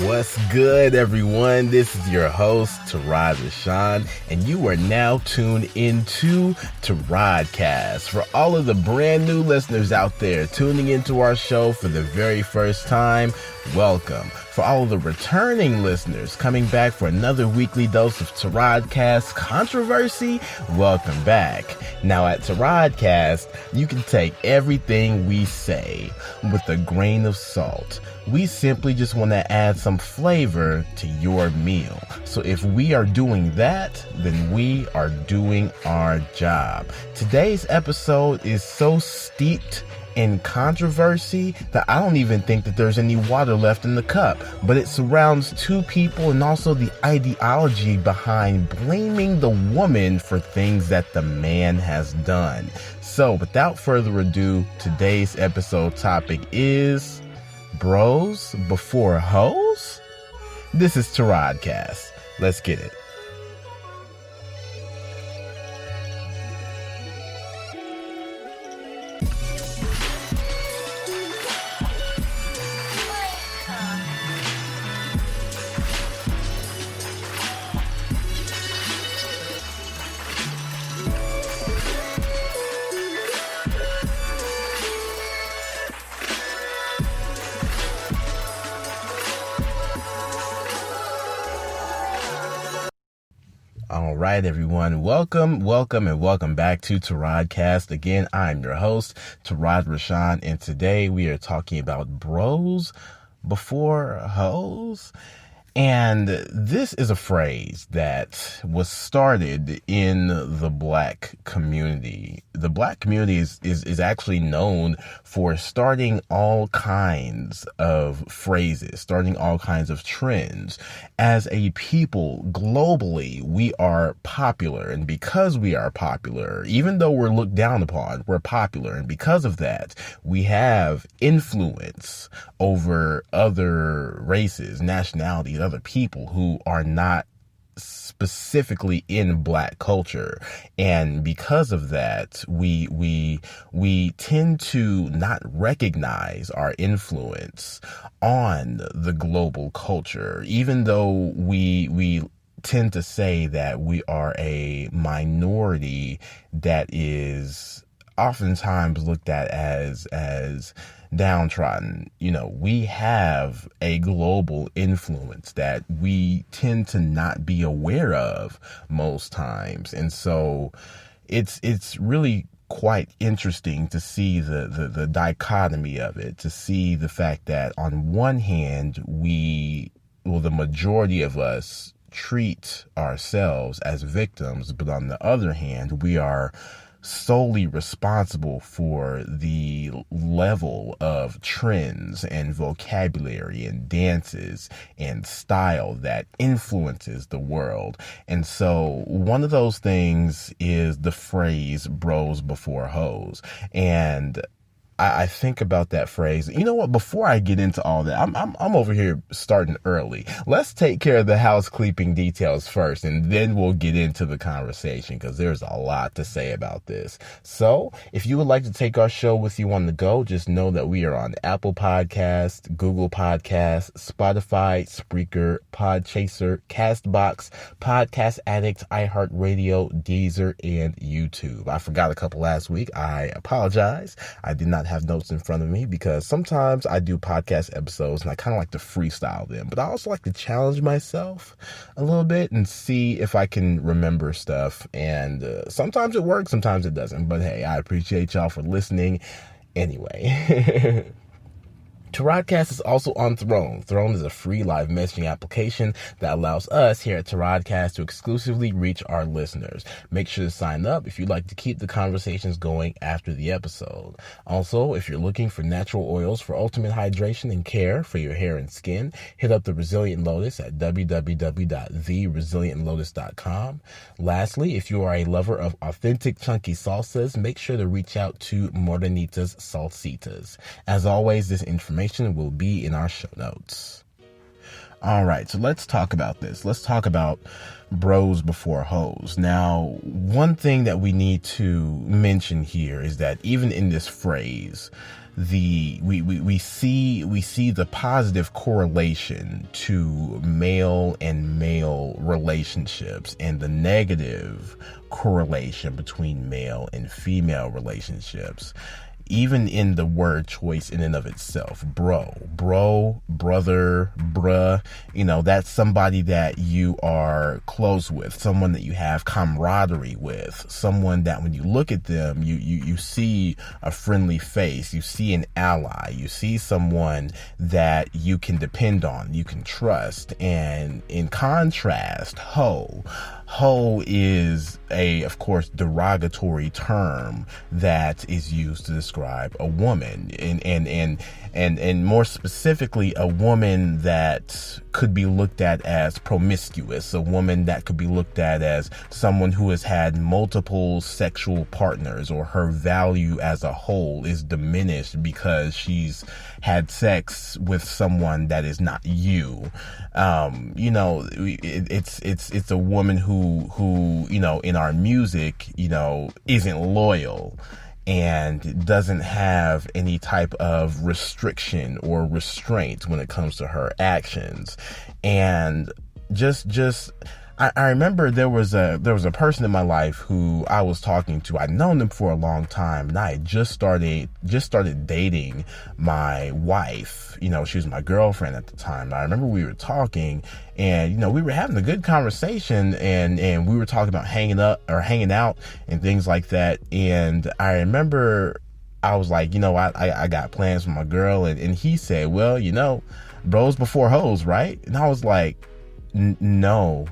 What's good, everyone? This is your host, Tarad Rashan, and you are now tuned into Taradcast. For all of the brand new listeners out there tuning into our show for the very first time, welcome. For all of the returning listeners coming back for another weekly dose of Taradcast controversy, welcome back. Now at Taradcast, you can take everything we say with a grain of salt. We simply just want to add some flavor to your meal. So if we are doing that, then we are doing our job. Today's episode is so steeped in controversy that I don't even think that there's any water left in the cup, but it surrounds two people and also the ideology behind blaming the woman for things that the man has done. So without further ado, today's episode topic is bros before hoes? This is Taradcast. Let's get it. All right, everyone. Welcome back to Taradcast. Again, I'm your host, Tarad Rashan, and today we are talking about bros before hoes. And this is a phrase that was started in the black community. The black community is actually known for starting all kinds of phrases, starting all kinds of trends. As a people, globally, we are popular. And because we are popular, even though we're looked down upon, we're popular. And because of that, we have influence over other races, nationalities, other people who are not specifically in black culture. And because of that, we tend to not recognize our influence on the global culture, even though we tend to say that we are a minority that is oftentimes looked at as downtrodden. You know, we have a global influence that we tend to not be aware of most times. And so it's really quite interesting to see the dichotomy of it, to see the fact that on one hand, the majority of us treat ourselves as victims, but on the other hand, we are solely responsible for the level of trends and vocabulary and dances and style that influences the world. And so one of those things is the phrase bros before hoes. And I think about that phrase. You know what? Before I get into all that, I'm over here starting early. Let's take care of the housekeeping details first, and then we'll get into the conversation because there's a lot to say about this. So if you would like to take our show with you on the go, just know that we are on Apple Podcasts, Google Podcasts, Spotify, Spreaker, Podchaser, Castbox, Podcast Addict, iHeartRadio, Deezer, and YouTube. I forgot a couple last week. I apologize. I did not have notes in front of me because sometimes I do podcast episodes and I kind of like to freestyle them, but I also like to challenge myself a little bit and see if I can remember stuff. And sometimes it works, sometimes it doesn't. But hey, I appreciate y'all for listening anyway. Taradcast is also on Throne. Throne is a free live messaging application that allows us here at Taradcast to exclusively reach our listeners. Make sure to sign up if you'd like to keep the conversations going after the episode. Also, if you're looking for natural oils for ultimate hydration and care for your hair and skin, hit up the Resilient Lotus at www.theresilientlotus.com. Lastly, if you are a lover of authentic chunky salsas, make sure to reach out to Morenitas Salsitas. As always, this information will be in our show notes. All right, so let's talk about this. Let's talk about bros before hoes. Now, one thing that we need to mention here is that even in this phrase, we see the positive correlation to male and male relationships and the negative correlation between male and female relationships, even in the word choice in and of itself. Bro, brother, bruh, that's somebody that you are close with, someone that you have camaraderie with, someone that when you look at them, you see a friendly face, you see an ally, you see someone that you can depend on, you can trust. And in contrast, hoe is of course, derogatory term that is used to describe a woman, and more specifically, a woman that could be looked at as promiscuous, a woman that could be looked at as someone who has had multiple sexual partners, or her value as a whole is diminished because she's had sex with someone that is not you. It's a woman who in our music, isn't loyal and doesn't have any type of restriction or restraint when it comes to her actions. And I remember there was a person in my life who I was talking to. I'd known them for a long time, and I had just started dating my wife. She was my girlfriend at the time. I remember we were talking, and we were having a good conversation, and we were talking about hanging out and things like that. And I remember I was like, I got plans for my girl, and he said, well, bros before hoes, right? And I was like, no.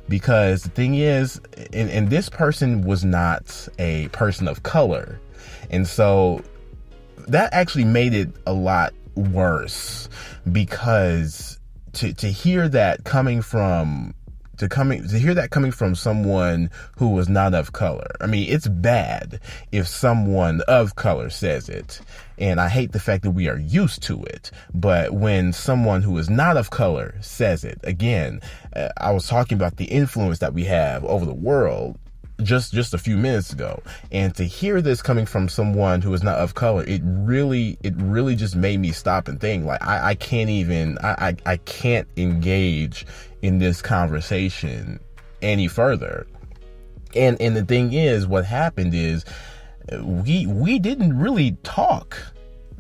Because the thing is, and this person was not a person of color, and so that actually made it a lot worse, because to hear that coming from someone who was not of color. I mean, it's bad if someone of color says it, and I hate the fact that we are used to it. But when someone who is not of color says it, again, I was talking about the influence that we have over the world just a few minutes ago, and to hear this coming from someone who is not of color, it really just made me stop and think, like, I can't engage in this conversation any further. And the thing is, what happened is we didn't really talk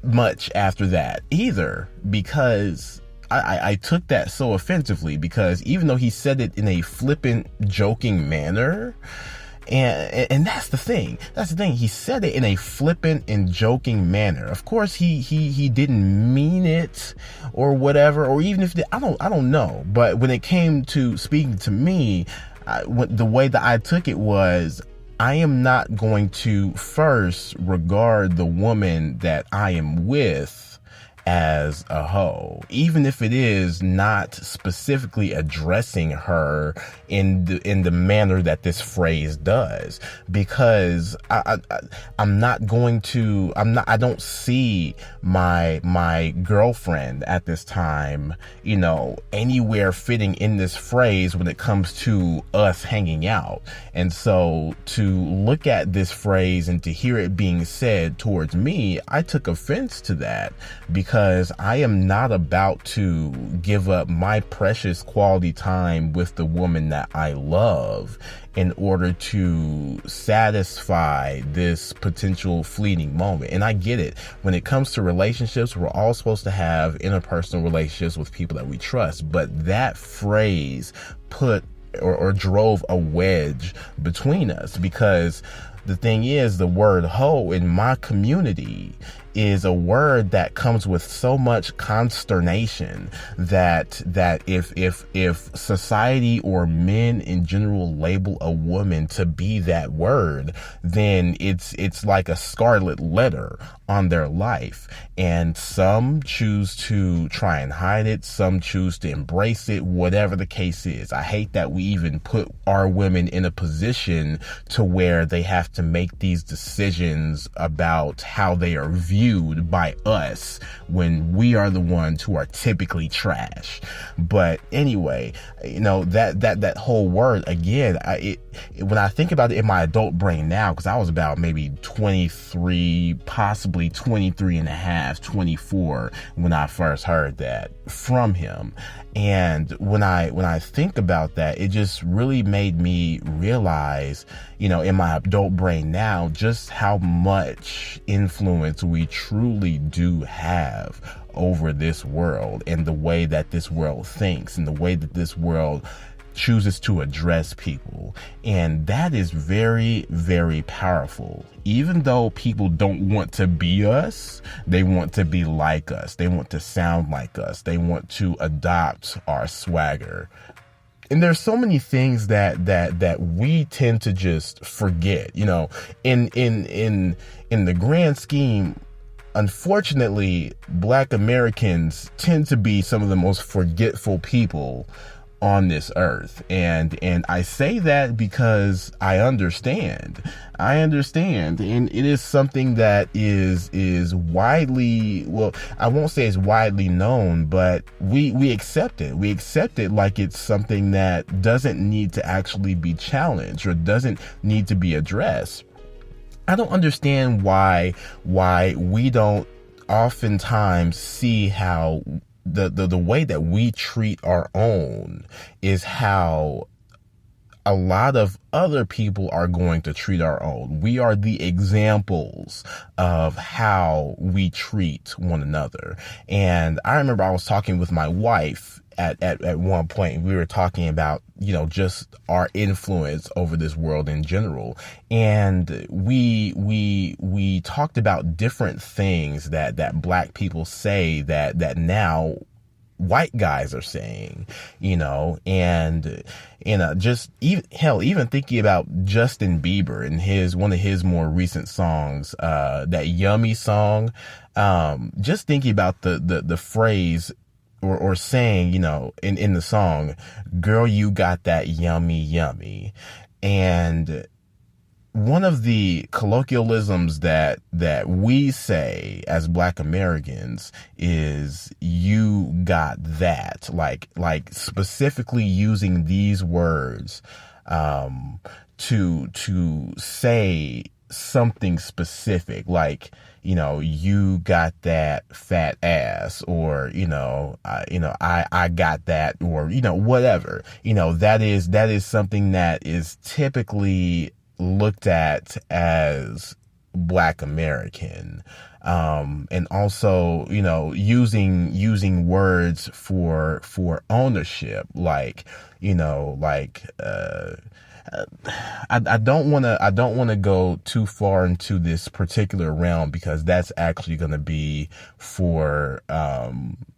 much after that either, because I took that so offensively, because even though he said it in a flippant, joking manner, and that's the thing. He said it in a flippant and joking manner. Of course, he didn't mean it or whatever, or even if I don't know. But when it came to speaking to me, the way that I took it was, I am not going to first regard the woman that I am with as a hoe, even if it is not specifically addressing her in the manner that this phrase does, because I don't see my girlfriend at this time, anywhere fitting in this phrase when it comes to us hanging out. And so to look at this phrase and to hear it being said towards me, I took offense to that, because I am not about to give up my precious quality time with the woman that I love in order to satisfy this potential fleeting moment. And I get it. When it comes to relationships, we're all supposed to have interpersonal relationships with people that we trust. But that phrase put or drove a wedge between us, because the thing is, the word hoe in my community is a word that comes with so much consternation that if society or men in general label a woman to be that word, then it's like a scarlet letter on their life. And some choose to try and hide it, some choose to embrace it, whatever the case is. I hate that we even put our women in a position to where they have to make these decisions about how they are viewed viewed by us when we are the ones who are typically trash. But anyway, that whole word again, when I think about it in my adult brain now, because I was about maybe 23, possibly 23 and a half, 24 when I first heard that from him. And when I think about that, it just really made me realize, in my adult brain now, just how much influence we truly do have over this world and the way that this world thinks and the way that this world chooses to address people. And that is very, very powerful. Even though people don't want to be us, they want to be like us. They want to sound like us. They want to adopt our swagger. And there's so many things that we tend to just forget, in the grand scheme. Unfortunately, Black Americans tend to be some of the most forgetful people on this earth. And I say that because I understand, and it is something that is widely, well, I won't say it's widely known, but we accept it. We accept it like it's something that doesn't need to actually be challenged or doesn't need to be addressed. I don't understand why we don't oftentimes see how the way that we treat our own is how a lot of other people are going to treat our own. We are the examples of how we treat one another. And I remember I was talking with my wife at one point. We were talking about, just our influence over this world in general. And we talked about different things that Black people say that now white guys are saying, and just even thinking about Justin Bieber and one of his more recent songs, that Yummy song, just thinking about the phrase or saying, in the song, girl, you got that yummy, yummy. And one of the colloquialisms that we say as Black Americans is you got that, like specifically using these words to say something specific, like, you got that fat ass, or, I got that, or, whatever, that is something that is typically looked at as Black American. And also, using words for ownership, I don't want to go too far into this particular realm because that's actually going to be for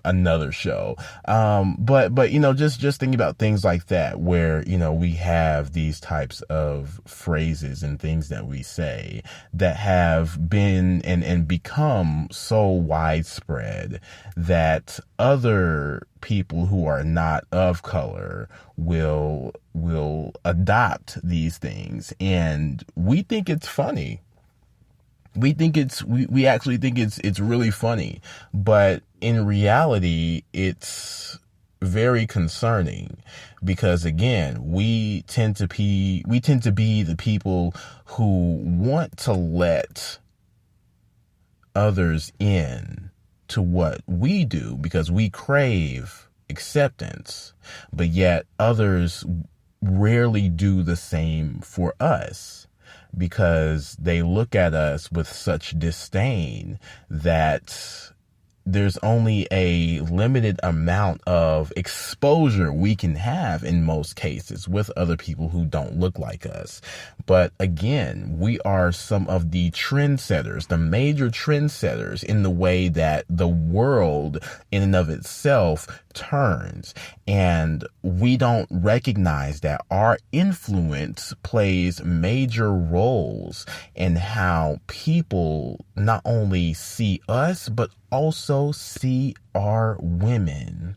another show. But just thinking about things like that, where we have these types of phrases and things that we say that have been and become so widespread that other people who are not of color will adopt these things, and we think it's funny. We actually think it's really funny, but in reality, it's very concerning because, again, we tend to be the people who want to let others in to what we do because we crave acceptance, but yet others rarely do the same for us because they look at us with such disdain that there's only a limited amount of exposure we can have in most cases with other people who don't look like us. But again, we are some of the trendsetters, the major trendsetters in the way that the world in and of itself turns. And we don't recognize that our influence plays major roles in how people not only see us, but also see our women.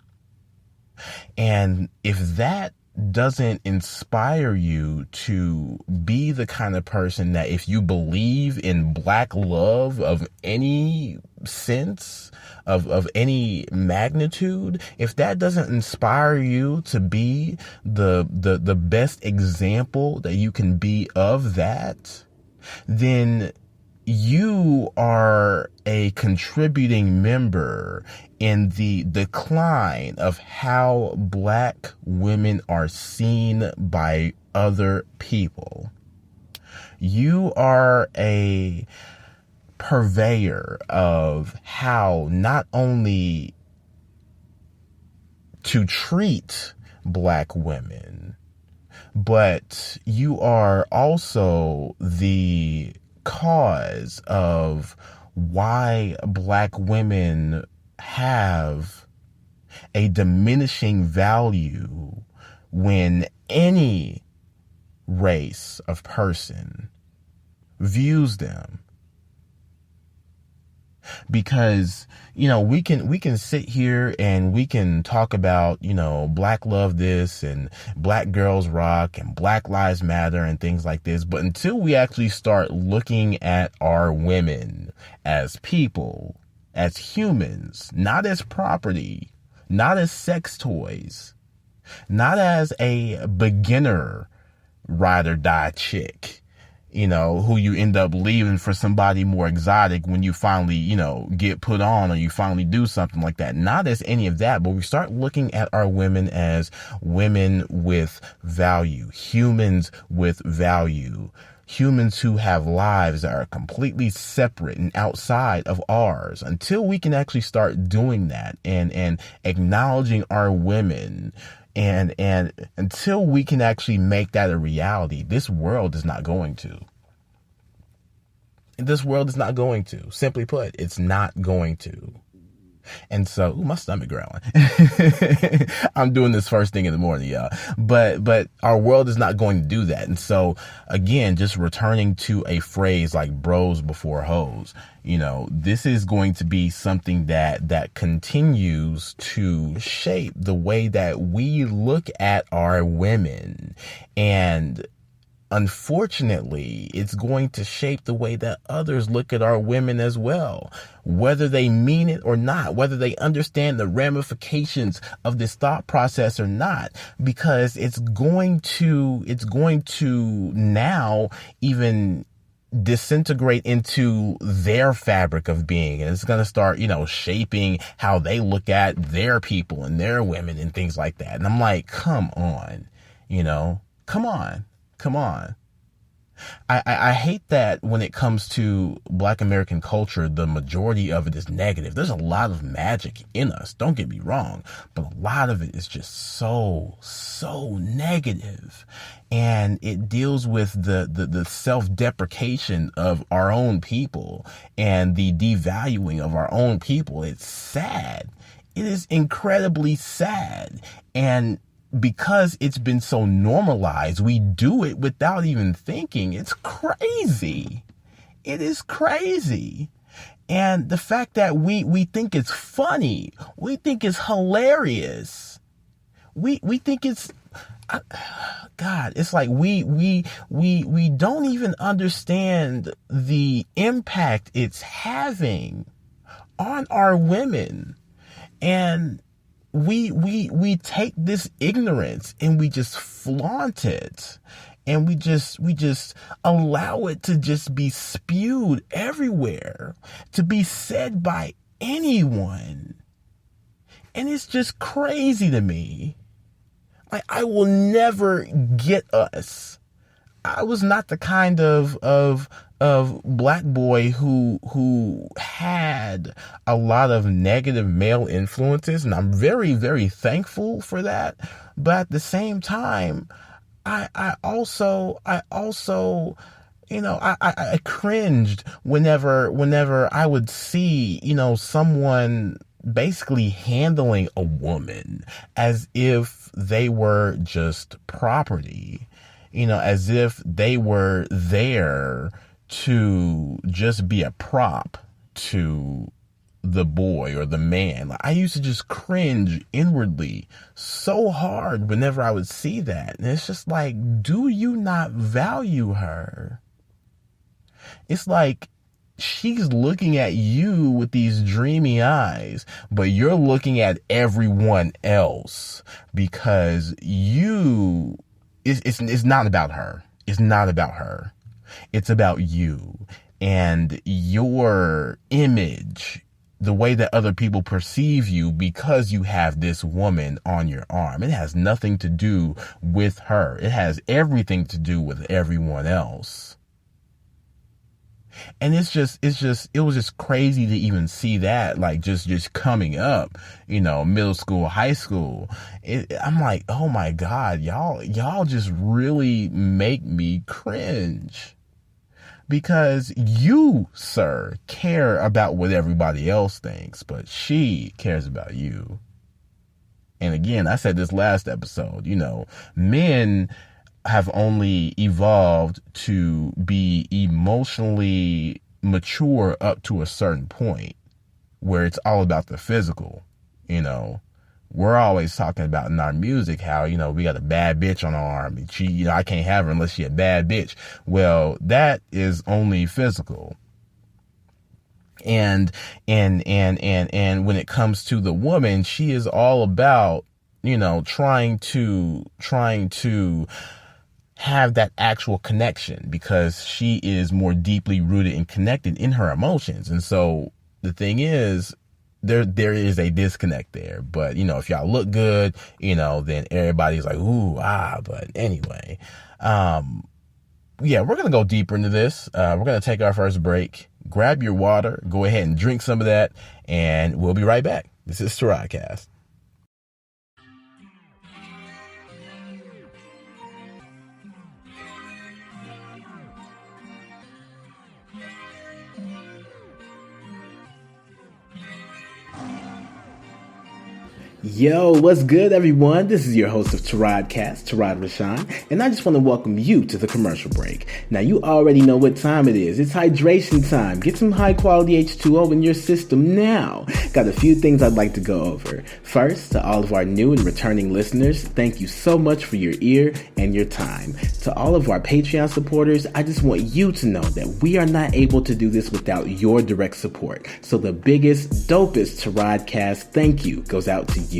And if that doesn't inspire you to be the kind of person that, if you believe in black love of any sense, of any magnitude, if that doesn't inspire you to be the best example that you can be of that, then you are a contributing member in the decline of how black women are seen by other people. You are a purveyor of how not only to treat black women, but you are also the cause of why black women have a diminishing value when any race of person views them. Because, we can sit here and we can talk about, black love this and black girls rock and Black Lives Matter and things like this. But until we actually start looking at our women as people, as humans, not as property, not as sex toys, not as a beginner ride or die chick, who you end up leaving for somebody more exotic when you finally, get put on or you finally do something like that. Not as any of that, but we start looking at our women as women with value, humans with value, humans who have lives that are completely separate and outside of ours. Until we can actually start doing that and acknowledging our women, and until we can actually make that a reality, this world is not going to. This world is not going to. Simply put, it's not going to. And so, my stomach growling. I'm doing this first thing in the morning, y'all. But our world is not going to do that. And so, again, just returning to a phrase like bros before hoes, this is going to be something that continues to shape the way that we look at our women. And unfortunately, it's going to shape the way that others look at our women as well, whether they mean it or not, whether they understand the ramifications of this thought process or not, because it's going to now even disintegrate into their fabric of being. And it's going to start, shaping how they look at their people and their women and things like that. And I'm like, come on, come on. I hate that when it comes to Black American culture, the majority of it is negative. There's a lot of magic in us, don't get me wrong, but a lot of it is just so negative. And it deals with the self-deprecation of our own people and the devaluing of our own people. It's sad. It is incredibly sad. And because it's been so normalized, we do it without even thinking. It's crazy. It is crazy. And the fact that we think it's funny, we think it's hilarious, we think it's, God, it's like we don't even understand the impact it's having on our women. And we take this ignorance and we just flaunt it, and we just allow it to just be spewed everywhere, to be said by anyone. And it's just crazy to me. Like, I will never get us. I was not the kind of black boy who had a lot of negative male influences, and I'm very, very thankful for that. But at the same time, I also I cringed whenever I would see, someone basically handling a woman as if they were just property, as if they were there to just be a prop to the boy or the man. Like, I used to just cringe inwardly so hard whenever I would see that. And it's just like, do you not value her? It's like she's looking at you with these dreamy eyes, but you're looking at everyone else because it's not about her. It's not about her. It's about you and your image, the way that other people perceive you because you have this woman on your arm. It has nothing to do with her. It has everything to do with everyone else. And it was just crazy to even see that, like, just coming up, middle school, high school. I'm like, oh my God, y'all just really make me cringe. Because you, sir, care about what everybody else thinks, but she cares about you. And again, I said this last episode, men have only evolved to be emotionally mature up to a certain point where it's all about the physical. We're always talking about in our music how, we got a bad bitch on our arm and she, I can't have her unless she a bad bitch. Well, that is only physical. And when it comes to the woman, she is all about, trying to have that actual connection because she is more deeply rooted and connected in her emotions. And so the thing is, there is a disconnect there. But, if y'all look good, then everybody's like, ooh, but anyway, we're going to go deeper into this. We're going to take our first break. Grab your water, go ahead and drink some of that, and we'll be right back. This is Taradcast. Yo, what's good, everyone? This is your host of Taradcast, Tarad Rashan, and I just want to welcome you to the commercial break. Now, you already know what time it is. It's hydration time. Get some high-quality H2O in your system now. Got a few things I'd like to go over. First, to all of our new and returning listeners, thank you so much for your ear and your time. To all of our Patreon supporters, I just want you to know that we are not able to do this without your direct support. So the biggest, dopest Taradcast thank you goes out to you.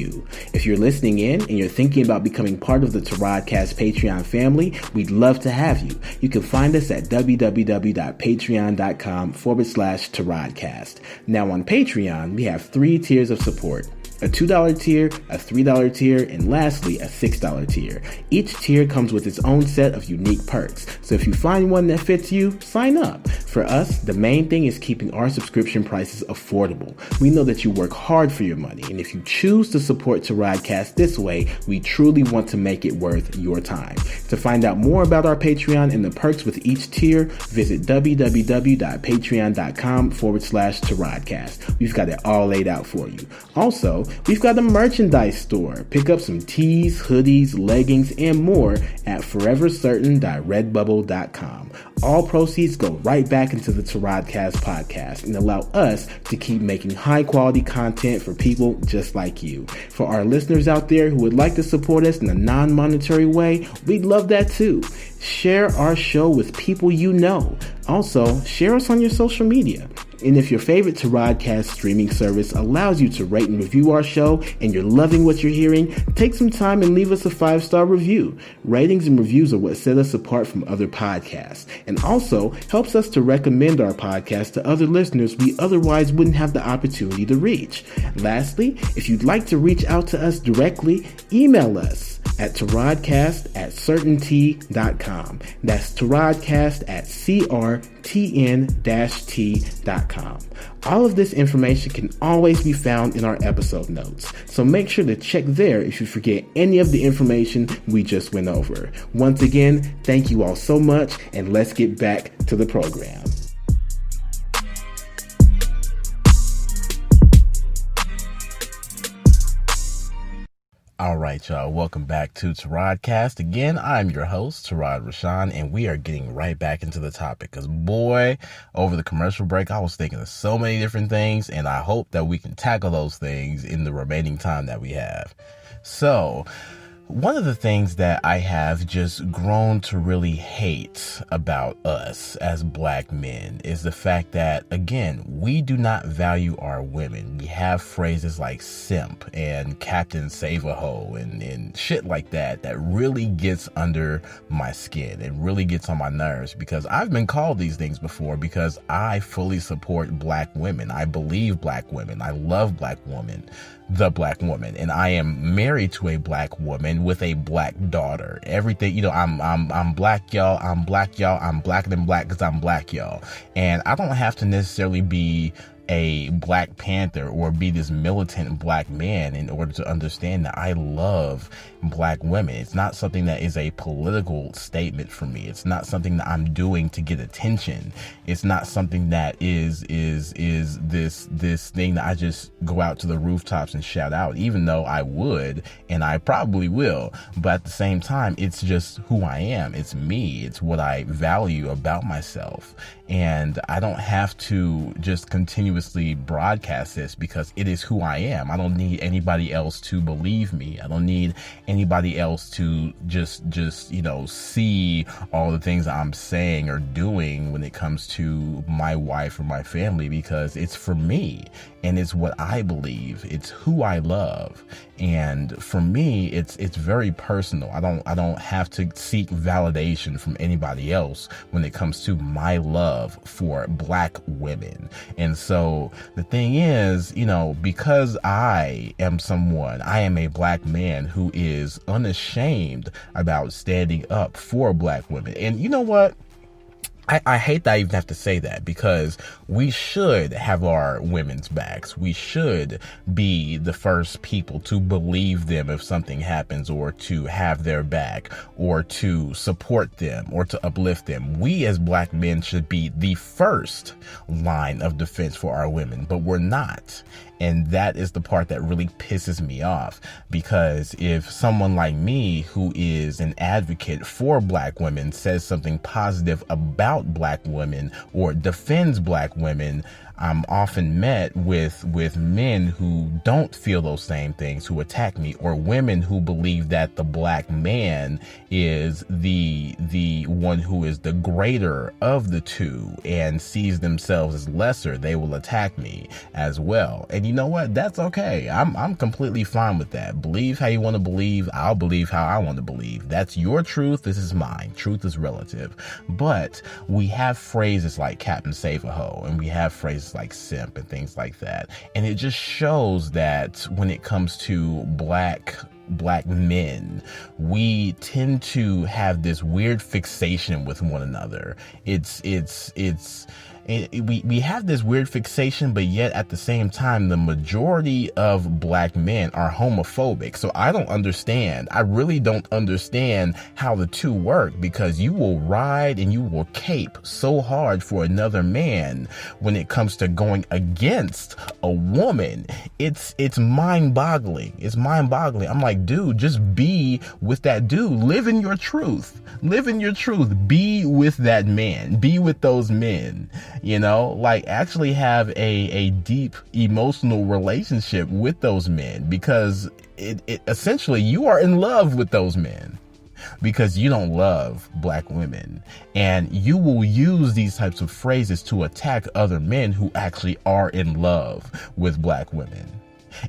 If you're listening in and you're thinking about becoming part of the Taradcast Patreon family, we'd love to have you. You can find us at www.patreon.com/Taradcast. Now on Patreon, we have 3 tiers of support. A $2 tier, a $3 tier, and lastly, a $6 tier. Each tier comes with its own set of unique perks. So if you find one that fits you, sign up. For us, the main thing is keeping our subscription prices affordable. We know that you work hard for your money, and if you choose to support Taradcast this way, we truly want to make it worth your time. To find out more about our Patreon and the perks with each tier, visit www.patreon.com/Taradcast. We've got it all laid out for you. Also, we've got a merchandise store. Pick up some tees, hoodies, leggings, and more at forevercertain.redbubble.com. All proceeds go right back into the Taradcast podcast and allow us to keep making high quality content for people just like you. For our listeners out there who would like to support us in a non-monetary way, we'd love that too. Share our show with people you know. Also, share us on your social media. And if your favorite Taradcast streaming service allows you to rate and review our show and you're loving what you're hearing, take some time and leave us a 5-star review. Ratings and reviews are what set us apart from other podcasts and also helps us to recommend our podcast to other listeners we otherwise wouldn't have the opportunity to reach. Lastly, if you'd like to reach out to us directly, email us at taradcast@CRTN-T.com. That's taradcast@CRTN-T.com. All of this information can always be found in our episode notes, so make sure to check there if you forget any of the information we just went over. Once again, thank you all so much, and let's get back to the program. All right, y'all. Welcome back to Taradcast. Again, I'm your host, Tarad Rashan, and we are getting right back into the topic. Because, boy, over the commercial break, I was thinking of so many different things, and I hope that we can tackle those things in the remaining time that we have. So, one of the things that I have just grown to really hate about us as black men is the fact that, again, we do not value our women. We have phrases like simp and Captain Save-A-Ho and shit like that really gets under my skin and really gets on my nerves, because I've been called these things before because I fully support black women. I believe black women. I love black women. The black woman, and I am married to a black woman with a black daughter. Everything, I'm black, y'all. I'm black, y'all. I'm blacker than black because I'm black, y'all. And I don't have to necessarily be a Black Panther or be this militant black man in order to understand that I love black women. It's not something that is a political statement for me. It's not something that I'm doing to get attention. It's not something that is this thing that I just go out to the rooftops and shout out, even though I would, and I probably will. But at the same time, it's just who I am. It's me. It's what I value about myself. And I don't have to just continuously broadcast this because it is who I am. I don't need anybody else to believe me. I don't need anybody else to just see all the things I'm saying or doing when it comes to my wife or my family, because it's for me and it's what I believe. It's who I love. And for me, it's very personal. I don't have to seek validation from anybody else when it comes to my love for black women. And so the thing is, because I am a black man who is unashamed about standing up for black women. And you know what? I hate that I even have to say that, because we should have our women's backs. We should be the first people to believe them if something happens, or to have their back, or to support them, or to uplift them. We as black men should be the first line of defense for our women, but we're not. And that is the part that really pisses me off, because if someone like me, who is an advocate for black women, says something positive about black women or defends black women, I'm often met with men who don't feel those same things, who attack me, or women who believe that the black man is the one who is the greater of the two and sees themselves as lesser. They will attack me as well. And you know what? That's okay. I'm completely fine with that. Believe how you want to believe. I'll believe how I want to believe. That's your truth. This is mine. Truth is relative. But we have phrases like Captain Save-A-Ho, and we have phrases like simp and things like that. And it just shows that when it comes to black men, we tend to have this weird fixation with one another. We have this weird fixation, but yet at the same time, the majority of black men are homophobic. So I don't understand. I really don't understand how the two work, because you will ride and you will cape so hard for another man when it comes to going against a woman. It's mind-boggling. It's mind-boggling. I'm like, dude, just be with that dude. Live in your truth. Live in your truth. Be with that man. Be with those men. Like actually have a deep emotional relationship with those men, because it essentially you are in love with those men, because you don't love black women, and you will use these types of phrases to attack other men who actually are in love with black women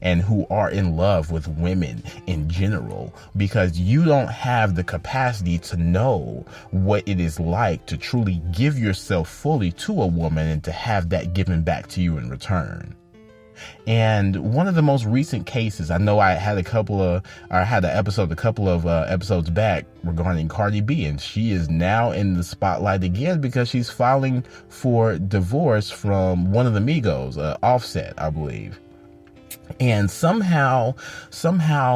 and who are in love with women in general, because you don't have the capacity to know what it is like to truly give yourself fully to a woman and to have that given back to you in return. And one of the most recent cases, I know I had a couple of episodes back regarding Cardi B, and she is now in the spotlight again because she's filing for divorce from one of the Migos, Offset, I believe. And somehow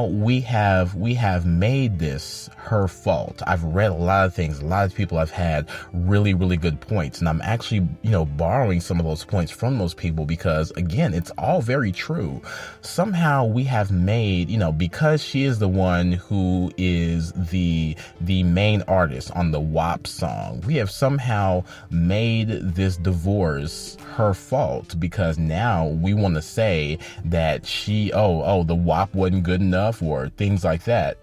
we have made this her fault. I've read a lot of things. A lot of people have had really, really good points. And I'm actually, borrowing some of those points from those people because, again, it's all very true. Somehow we have made, because she is the one who is the main artist on the WAP song, we have somehow made this divorce her fault because now we want to say that the WAP wasn't good enough or things like that.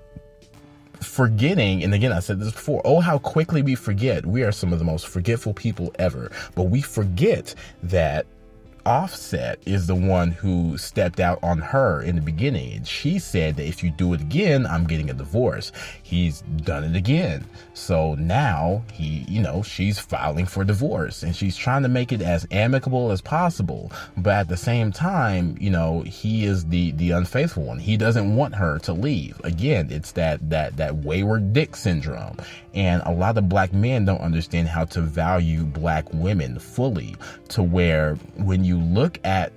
Forgetting, and again, I said this before, how quickly we forget. We are some of the most forgetful people ever, but we forget that Offset is the one who stepped out on her in the beginning, and she said that if you do it again, I'm getting a divorce. He's done it again. So now she's filing for divorce, and she's trying to make it as amicable as possible. But at the same time, he is the unfaithful one. He doesn't want her to leave. Again, it's that wayward dick syndrome. And a lot of black men don't understand how to value black women fully, to where when you look at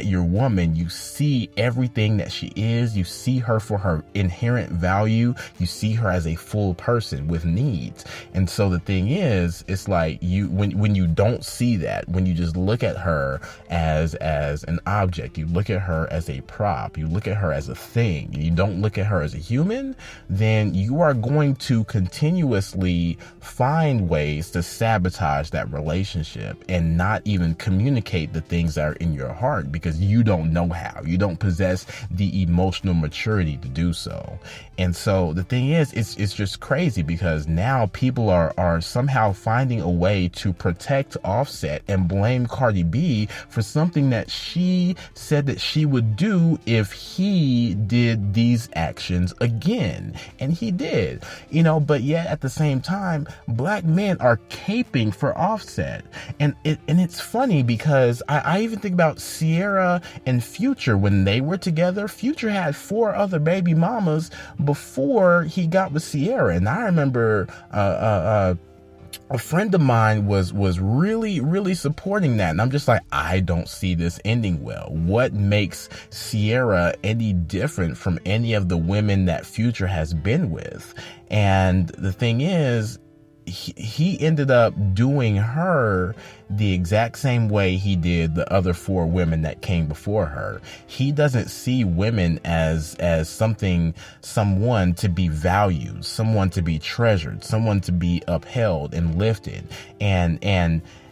your woman, you see everything that she is. You see her for her inherent value. You see her as a full person with needs. And so the thing is, it's like when you don't see that, when you just look at her as an object, you look at her as a prop, you look at her as a thing, you don't look at her as a human, then you are going to continuously find ways to sabotage that relationship and not even communicate the things that are in your heart because you don't know how. You don't possess the emotional maturity to do so. And so the thing is, it's just crazy because now people are somehow finding a way to protect Offset and blame Cardi B for something that she said that she would do if he did these actions again. And he did, but yet at the same time, black men are caping for Offset. And it's funny because I even think about Sierra and Future. When they were together, Future had 4 other baby mamas before he got with Sierra. And I remember a friend of mine was really, really supporting that. And I'm just like, I don't see this ending well. What makes Sierra any different from any of the women that Future has been with? And the thing is, he ended up doing her the exact same way he did the other 4 women that came before her. He doesn't see women as someone to be valued, someone to be treasured, someone to be upheld and lifted. And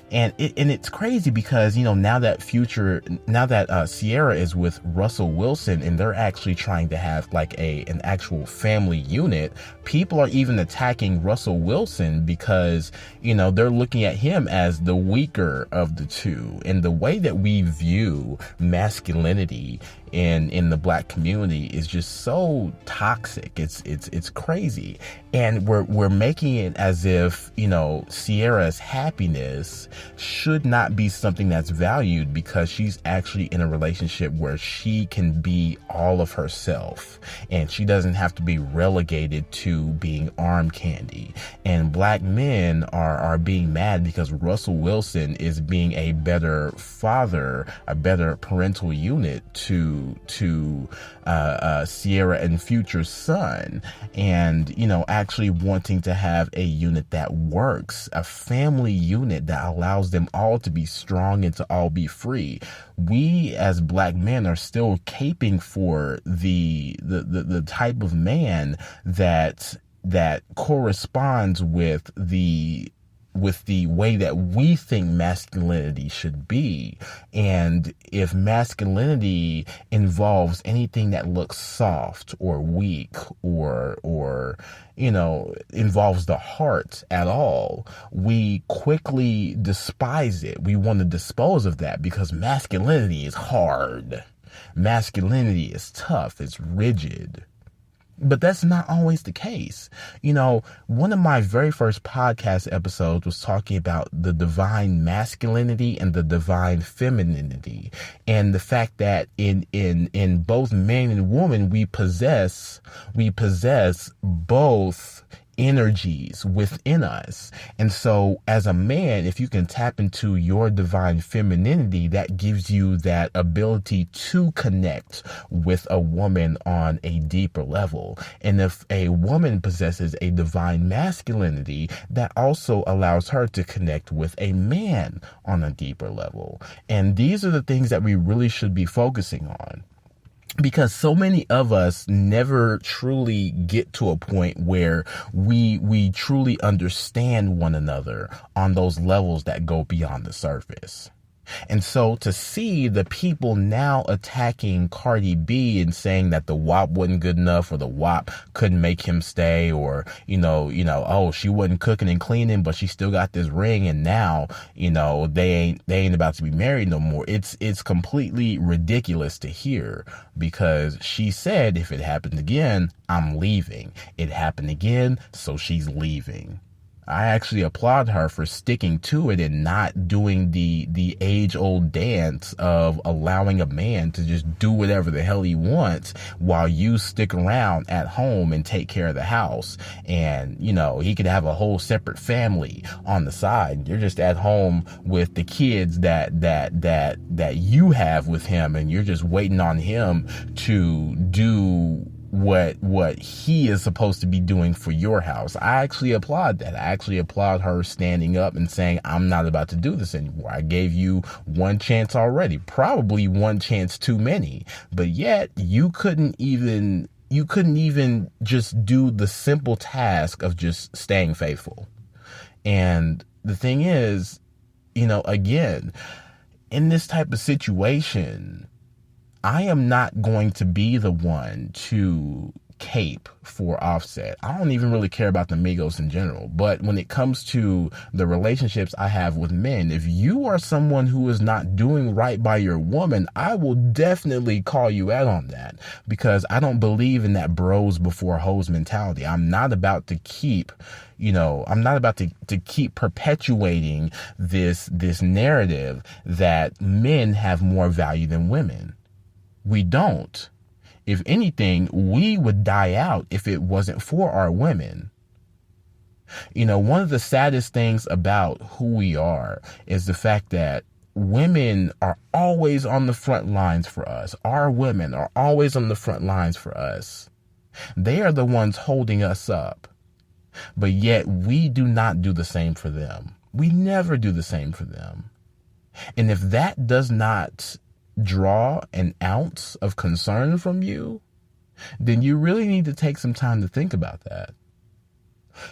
it's crazy because, now that Sierra is with Russell Wilson and they're actually trying to have like an actual family unit, people are even attacking Russell Wilson because, they're looking at him as the weaker of the two. And the way that we view masculinity in the black community is just so toxic. It's crazy. And we're making it as if, Sierra's happiness should not be something that's valued because she's actually in a relationship where she can be all of herself and she doesn't have to be relegated to being arm candy. And black men are being mad because Russell Wilson is being a better father, a better parental unit to Sierra and Future's son, and actually wanting to have a unit that works, a family unit that allows them all to be strong and to all be free. We as black men are still caping for the type of man that corresponds with the way that we think masculinity should be. And if masculinity involves anything that looks soft or weak or involves the heart at all, we quickly despise it. We want to dispose of that because masculinity is hard. Masculinity is tough. It's rigid. But that's not always the case. One of my very first podcast episodes was talking about the divine masculinity and the divine femininity, and the fact that in both man and woman we possess both energies within us. And so as a man, if you can tap into your divine femininity, that gives you that ability to connect with a woman on a deeper level. And if a woman possesses a divine masculinity, that also allows her to connect with a man on a deeper level. And these are the things that we really should be focusing on. Because so many of us never truly get to a point where we truly understand one another on those levels that go beyond the surface. And so to see the people now attacking Cardi B and saying that the WAP wasn't good enough, or the WAP couldn't make him stay, or, oh, she wasn't cooking and cleaning, but she still got this ring, and now, they ain't about to be married no more. It's completely ridiculous to hear, because she said, if it happens again, I'm leaving. It happened again, so she's leaving. I actually applaud her for sticking to it and not doing the age-old dance of allowing a man to just do whatever the hell he wants while you stick around at home and take care of the house. And, he could have a whole separate family on the side. You're just at home with the kids that you have with him, and you're just waiting on him to do what he is supposed to be doing for your house. I actually applaud that. I actually applaud her standing up and saying, I'm not about to do this anymore. I gave you one chance already, probably one chance too many, but yet you couldn't even just do the simple task of just staying faithful. And the thing is, again, in this type of situation, I am not going to be the one to cape for Offset. I don't even really care about the Migos in general. But when it comes to the relationships I have with men, if you are someone who is not doing right by your woman, I will definitely call you out on that, because I don't believe in that bros before hoes mentality. I'm not about to keep keep perpetuating this narrative that men have more value than women. We don't. If anything, we would die out if it wasn't for our women. One of the saddest things about who we are is the fact that women are always on the front lines for us. Our women are always on the front lines for us. They are the ones holding us up. But yet we do not do the same for them. We never do the same for them. And if that does not draw an ounce of concern from you, then you really need to take some time to think about that.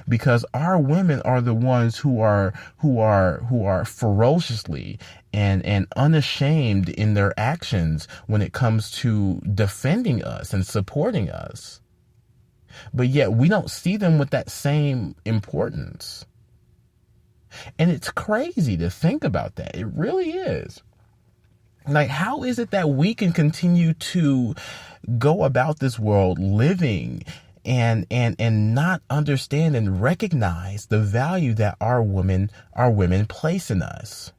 Because our women are the ones who are ferociously and unashamed in their actions when it comes to defending us and supporting us. But yet we don't see them with that same importance. And it's crazy to think about that. It really is. Like, how is it that we can continue to go about this world living and not understand and recognize the value that our women place in us?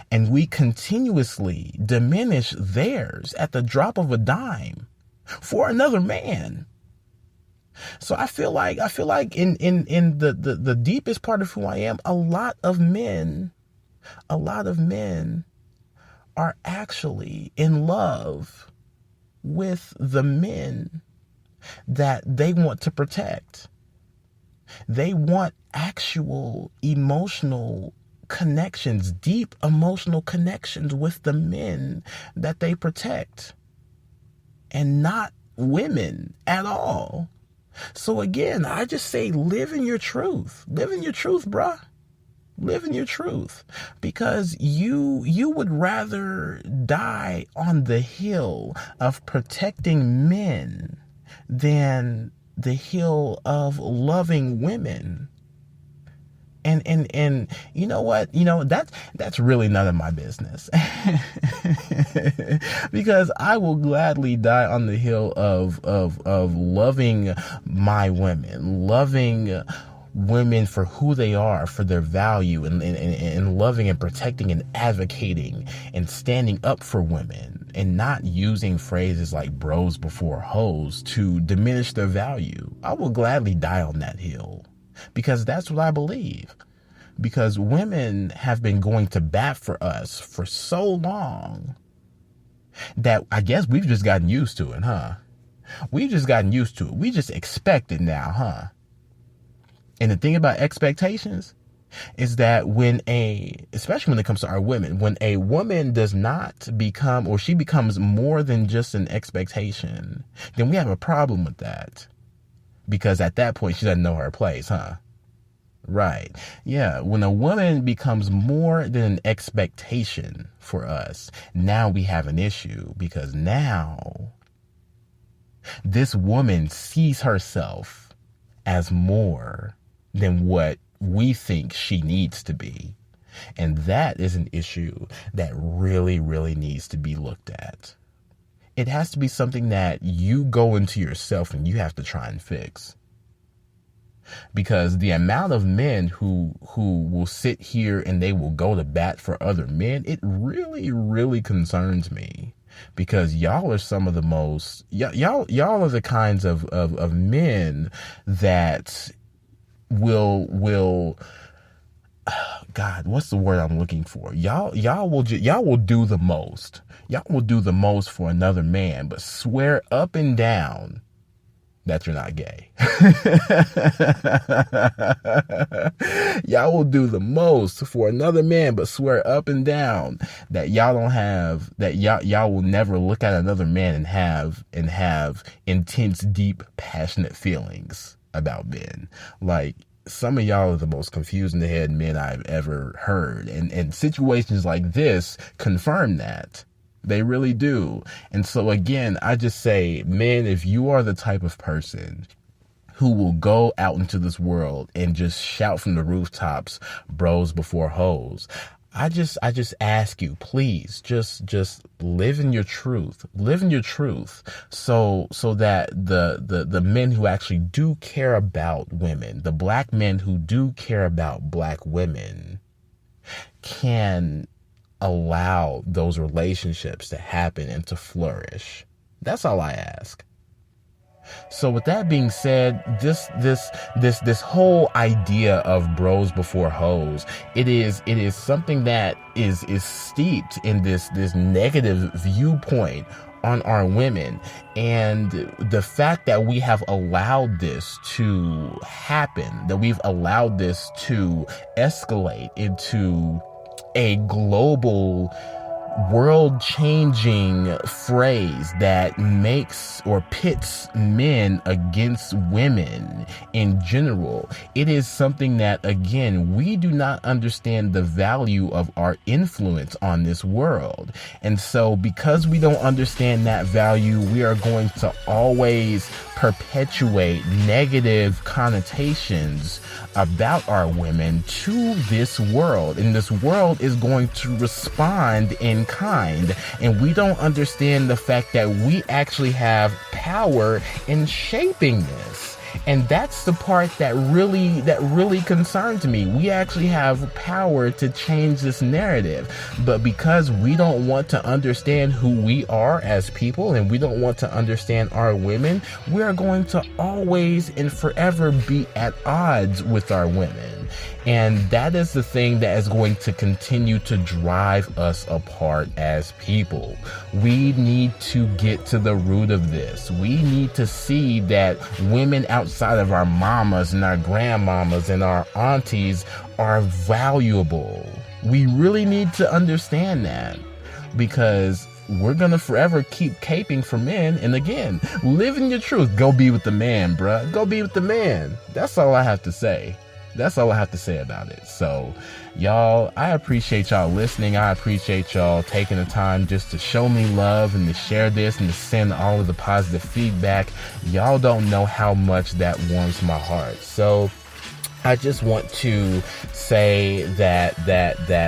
And we continuously diminish theirs at the drop of a dime for another man. So I feel like in the deepest part of who I am, a lot of men are actually in love with the men that they want to protect. They want actual emotional connections, deep emotional connections with the men that they protect, and not women at all. So again, I just say, live in your truth. Live in your truth, bruh. Live in your truth, because you would rather die on the hill of protecting men than the hill of loving women. And you know what? That's really none of my business. Because I will gladly die on the hill of loving my women, loving women for who they are, for their value, and loving and protecting and advocating and standing up for women, and not using phrases like bros before hoes to diminish their value. I will gladly die on that hill, because that's what I believe. Because women have been going to bat for us for so long that I guess we've just gotten used to it, huh? We've just gotten used to it. We just expect it now, huh? And the thing about expectations is that especially when it comes to our women, when a woman does not become, or she becomes more than just an expectation, then we have a problem with that. Because at that point, she doesn't know her place, huh? Right. Yeah. When a woman becomes more than an expectation for us, now we have an issue, because now this woman sees herself as more than what we think she needs to be. And that is an issue that really, really needs to be looked at. It has to be something that you go into yourself and you have to try and fix. Because the amount of men who will sit here and they will go to bat for other men, it really, really concerns me. Because y'all are some of the most, y'all are the kinds of men that will, God, what's the word I'm looking for? Y'all will do the most. Y'all will do the most for another man, but swear up and down that you're not gay. Y'all will do the most for another man, but swear up and down that y'all will never look at another man and have intense, deep, passionate feelings about men. Like, some of y'all are the most confused in the head men I've ever heard. And situations like this confirm that. They really do. And so again, I just say, men, if you are the type of person who will go out into this world and just shout from the rooftops, bros before hoes, I just ask you, please, just live in your truth. Live in your truth, so that the men who actually do care about women, the black men who do care about black women, can allow those relationships to happen and to flourish. That's all I ask. So with that being said, this whole idea of bros before hoes, it is something that is steeped in this negative viewpoint on our women. And the fact that we have allowed this to happen, that we've allowed this to escalate into a global, world-changing phrase that makes or pits men against women in general. It is something that, again, we do not understand the value of our influence on this world. And so because we don't understand that value, we are going to always perpetuate negative connotations about our women to this world. And this world is going to respond in kind. And we don't understand the fact that we actually have power in shaping this. And that's the part that really concerns me. We actually have power to change this narrative. But because we don't want to understand who we are as people, and we don't want to understand our women, we are going to always and forever be at odds with our women. And that is the thing that is going to continue to drive us apart as people. We need to get to the root of this. We need to see that women outside of our mamas and our grandmamas and our aunties are valuable. We really need to understand that, because we're going to forever keep caping for men. And again, live in your truth. Go be with the man, bruh. Go be with the man. That's all I have to say. That's all I have to say about it. So, y'all, I appreciate y'all listening. I appreciate y'all taking the time just to show me love and to share this and to send all of the positive feedback. Y'all don't know how much that warms my heart. So, I just want to say that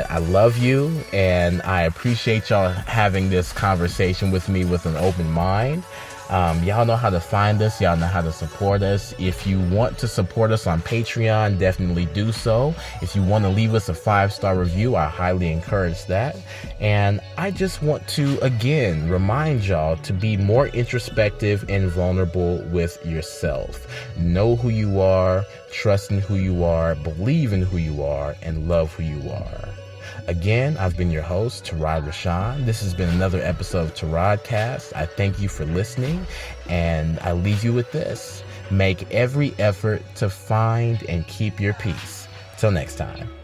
I love you, and I appreciate y'all having this conversation with me with an open mind. Y'all know how to find us. Y'all know how to support us. If you want to support us on Patreon, definitely do so. If you want to leave us a 5-star review, I highly encourage that. And I just want to, again, remind y'all to be more introspective and vulnerable with yourself. Know who you are, trust in who you are, believe in who you are, and love who you are. Again, I've been your host, Tarad Rashan. This has been another episode of Taradcast. I thank you for listening, and I leave you with this. Make every effort to find and keep your peace. Till next time.